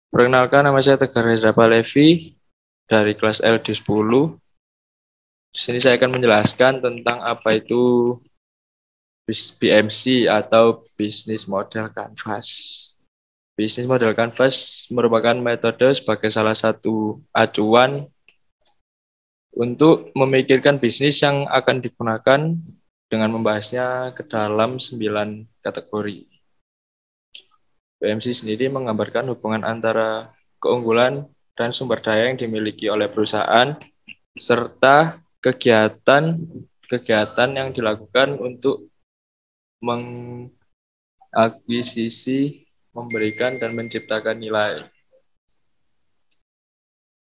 Perkenalkan, nama saya Tegar Reza Palevi dari kelas LD10. Di sini saya akan menjelaskan tentang apa itu BMC atau Business Model Canvas. Business Model Canvas merupakan metode sebagai salah satu acuan untuk memikirkan bisnis yang akan digunakan dengan membahasnya ke dalam 9 kategori. BMC sendiri menggambarkan hubungan antara keunggulan dan sumber daya yang dimiliki oleh perusahaan serta kegiatan yang dilakukan untuk mengakuisisi, memberikan dan menciptakan nilai.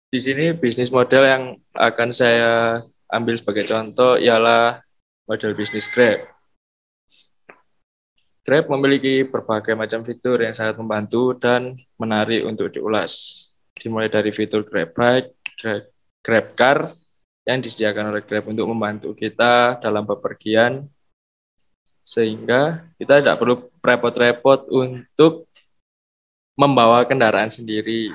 Di sini bisnis model yang akan saya ambil sebagai contoh ialah model bisnis Grab. Grab memiliki berbagai macam fitur yang sangat membantu dan menarik untuk diulas. Dimulai dari fitur Grab Bike, Grab Car yang disediakan oleh Grab untuk membantu kita dalam bepergian, sehingga kita tidak perlu repot-repot untuk membawa kendaraan sendiri.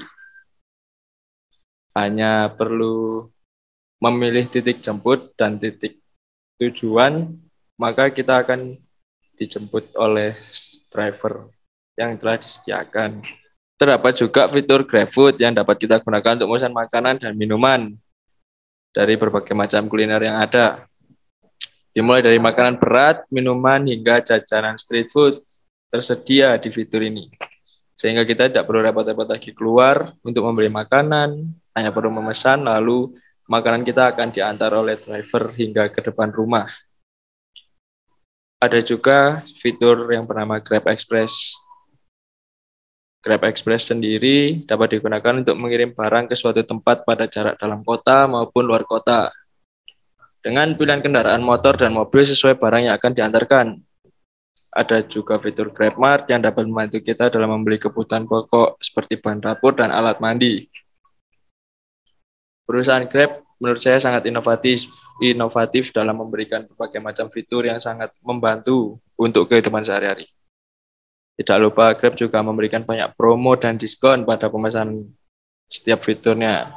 Hanya perlu memilih titik jemput dan titik tujuan, maka kita akan dijemput oleh driver yang telah disediakan. Terdapat juga fitur GrabFood yang dapat kita gunakan untuk memesan makanan dan minuman dari berbagai macam kuliner yang ada. Dimulai dari makanan berat, minuman, hingga jajanan street food tersedia di fitur ini. Sehingga kita tidak perlu repot-repot lagi keluar untuk membeli makanan, hanya perlu memesan, lalu makanan kita akan diantar oleh driver hingga ke depan rumah. Ada juga fitur yang bernama Grab Express. Grab Express sendiri dapat digunakan untuk mengirim barang ke suatu tempat pada jarak dalam kota maupun luar kota. Dengan pilihan kendaraan motor dan mobil sesuai barang yang akan diantarkan. Ada juga fitur GrabMart yang dapat membantu kita dalam membeli kebutuhan pokok seperti bahan dapur dan alat mandi. Perusahaan Grab menurut saya sangat inovatif dalam memberikan berbagai macam fitur yang sangat membantu untuk kehidupan sehari-hari. Tidak lupa Grab juga memberikan banyak promo dan diskon pada pemesan setiap fiturnya.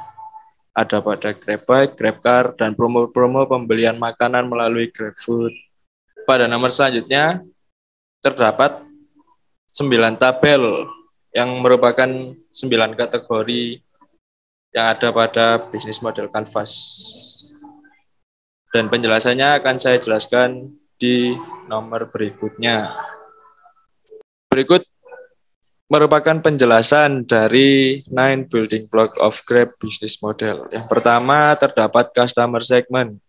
Ada pada Grab Bike, Grab Car, dan promo-promo pembelian makanan melalui GrabFood. Pada nomor selanjutnya, terdapat 9 tabel yang merupakan 9 kategori yang ada pada bisnis model Canvas. Dan penjelasannya akan saya jelaskan di nomor berikutnya. Berikut merupakan penjelasan dari 9 building block of Grab business model. Yang pertama terdapat customer segment.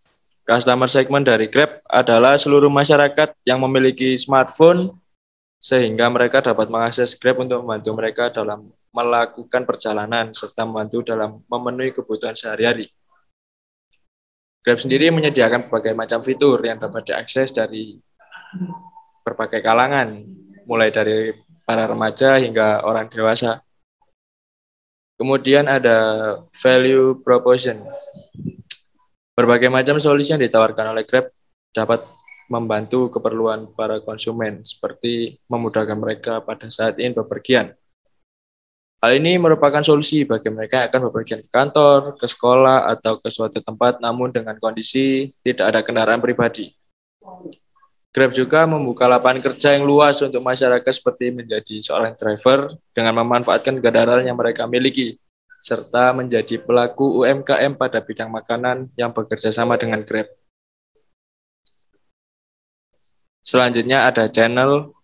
Customer segment dari Grab adalah seluruh masyarakat yang memiliki smartphone sehingga mereka dapat mengakses Grab untuk membantu mereka dalam melakukan perjalanan serta membantu dalam memenuhi kebutuhan sehari-hari. Grab sendiri menyediakan berbagai macam fitur yang dapat diakses dari berbagai kalangan, mulai dari para remaja hingga orang dewasa. Kemudian ada value proposition. Berbagai macam solusi yang ditawarkan oleh Grab dapat membantu keperluan para konsumen, seperti memudahkan mereka pada saat ingin bepergian. Hal ini merupakan solusi bagi mereka yang akan bepergian ke kantor, ke sekolah, atau ke suatu tempat namun dengan kondisi tidak ada kendaraan pribadi. Grab juga membuka lapangan kerja yang luas untuk masyarakat seperti menjadi seorang driver dengan memanfaatkan kendaraan yang mereka miliki, serta menjadi pelaku UMKM pada bidang makanan yang bekerja sama dengan Grab. Selanjutnya ada channel.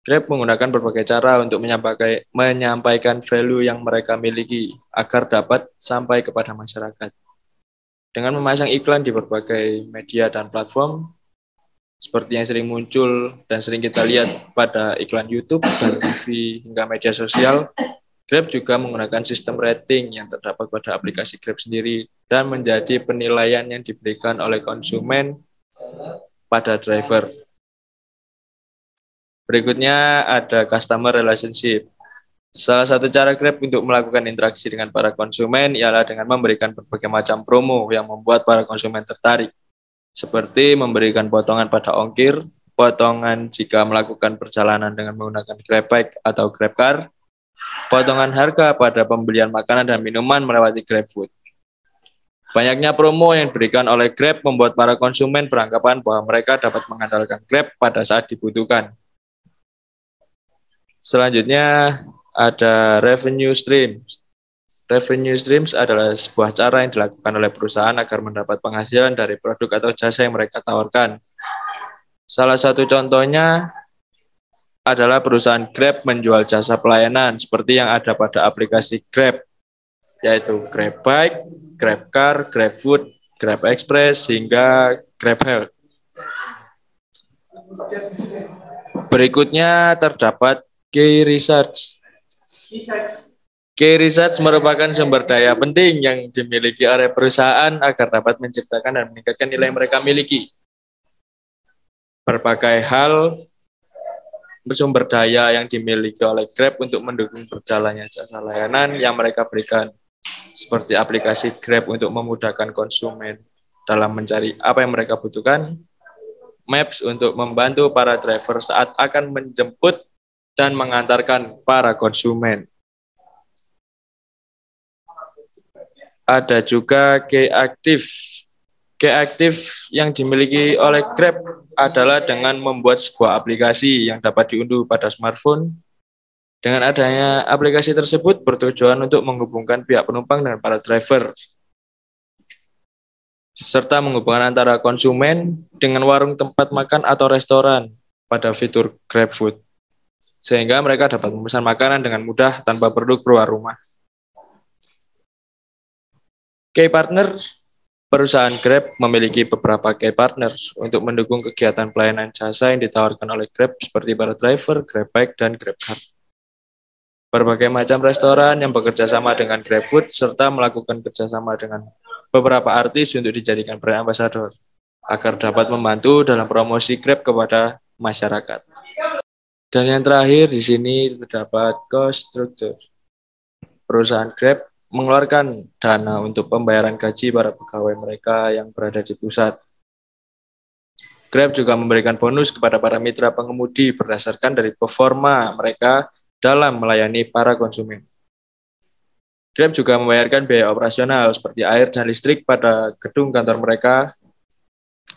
Grab menggunakan berbagai cara untuk menyampaikan value yang mereka miliki agar dapat sampai kepada masyarakat. Dengan memasang iklan di berbagai media dan platform, seperti yang sering muncul dan sering kita lihat pada iklan YouTube dan TV hingga media sosial, Grab juga menggunakan sistem rating yang terdapat pada aplikasi Grab sendiri dan menjadi penilaian yang diberikan oleh konsumen pada driver. Berikutnya ada customer relationship. Salah satu cara Grab untuk melakukan interaksi dengan para konsumen ialah dengan memberikan berbagai macam promo yang membuat para konsumen tertarik, seperti memberikan potongan pada ongkir, potongan jika melakukan perjalanan dengan menggunakan Grab Bike atau Grab Car, potongan harga pada pembelian makanan dan minuman melewati GrabFood. Banyaknya promo yang diberikan oleh Grab membuat para konsumen beranggapan bahwa mereka dapat mengandalkan Grab pada saat dibutuhkan. Selanjutnya ada revenue streams. Revenue streams adalah sebuah cara yang dilakukan oleh perusahaan agar mendapat penghasilan dari produk atau jasa yang mereka tawarkan. Salah satu contohnya adalah perusahaan Grab menjual jasa pelayanan seperti yang ada pada aplikasi Grab, yaitu Grab Bike, Grab Car, Grab Food, Grab Express, hingga Grab Health. Berikutnya terdapat Key Research. Key Research merupakan sumber daya penting yang dimiliki oleh perusahaan agar dapat menciptakan dan meningkatkan nilai yang mereka miliki. Berbagai hal sumber daya yang dimiliki oleh Grab untuk mendukung berjalannya jasa layanan yang mereka berikan, seperti aplikasi Grab untuk memudahkan konsumen dalam mencari apa yang mereka butuhkan, Maps untuk membantu para driver saat akan menjemput dan mengantarkan para konsumen. Ada juga K-Active. K-Active yang dimiliki oleh Grab adalah dengan membuat sebuah aplikasi yang dapat diunduh pada smartphone. Dengan adanya aplikasi tersebut bertujuan untuk menghubungkan pihak penumpang dan para driver, serta menghubungkan antara konsumen dengan warung tempat makan atau restoran pada fitur GrabFood, sehingga mereka dapat memesan makanan dengan mudah tanpa perlu keluar rumah. Key Partner. Perusahaan Grab memiliki beberapa key partner untuk mendukung kegiatan pelayanan jasa yang ditawarkan oleh Grab seperti para driver, Grab Bike, dan Grab Car. Berbagai macam restoran yang bekerja sama dengan GrabFood serta melakukan kerjasama dengan beberapa artis untuk dijadikan brand ambassador agar dapat membantu dalam promosi Grab kepada masyarakat. Dan yang terakhir di sini terdapat cost structure. Perusahaan Grab mengeluarkan dana untuk pembayaran gaji para pegawai mereka yang berada di pusat. Grab juga memberikan bonus kepada para mitra pengemudi berdasarkan dari performa mereka dalam melayani para konsumen. Grab juga membayarkan biaya operasional seperti air dan listrik pada gedung kantor mereka,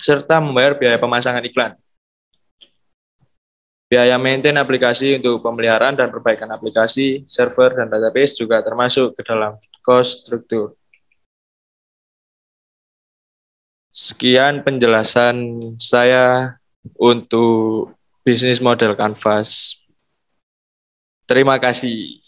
serta membayar biaya pemasangan iklan. Biaya maintain aplikasi untuk pemeliharaan dan perbaikan aplikasi, server, dan database juga termasuk ke dalam cost structure. Sekian penjelasan saya untuk bisnis model Canvas. Terima kasih.